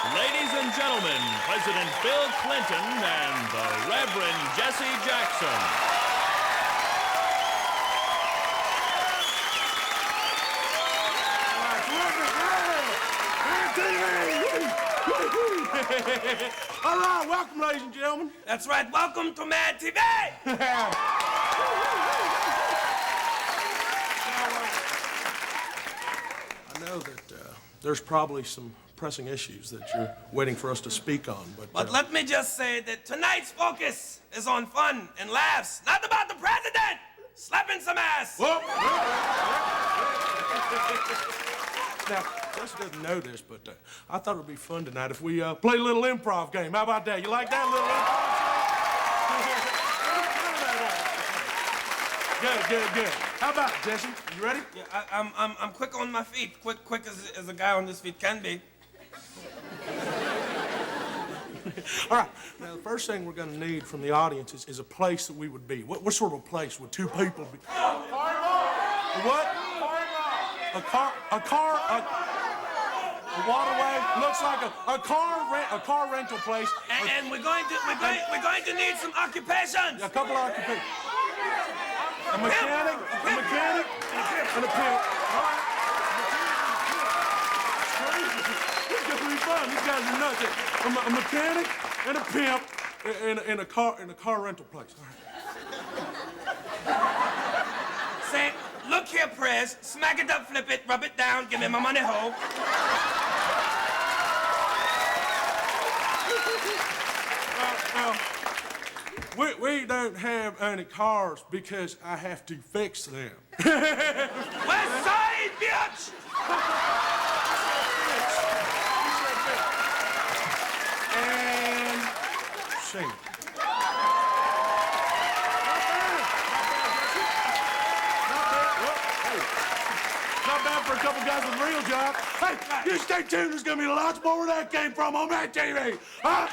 Ladies and gentlemen, President Bill Clinton and the Reverend Jesse Jackson. All right, welcome, ladies and gentlemen. That's right, welcome to Mad TV! I know that there's probably some pressing issues that you're waiting for us to speak on, But let me just say that tonight's focus is on fun and laughs, not about the president slapping some ass. Whoa. Now, Jesse doesn't know this, but I thought it would be fun tonight if we play a little improv game. How about that? You like that little improv? Good. How about it, Jesse? You ready? Yeah, I'm quick on my feet, quick as a guy on his feet can be. All right. Now, the first thing we're going to need from the audience is a place that we would be. What sort of a place would two people be? A what? A waterway. Looks like a car rental place. And we're going to need some occupations. A couple of occupations. A mechanic, and a pimp. All right. This is gonna be fun. These guys are nuts. A mechanic and a pimp in a car rental place. All right. Say, look here, Prez. Smack it up, flip it, rub it down, give me my money home. We don't have any cars because I have to fix them. West Side, bitch! And sing. Not bad for a couple guys with real jobs. Hey, you stay tuned. There's gonna be lots more where that came from on Mad TV. Huh?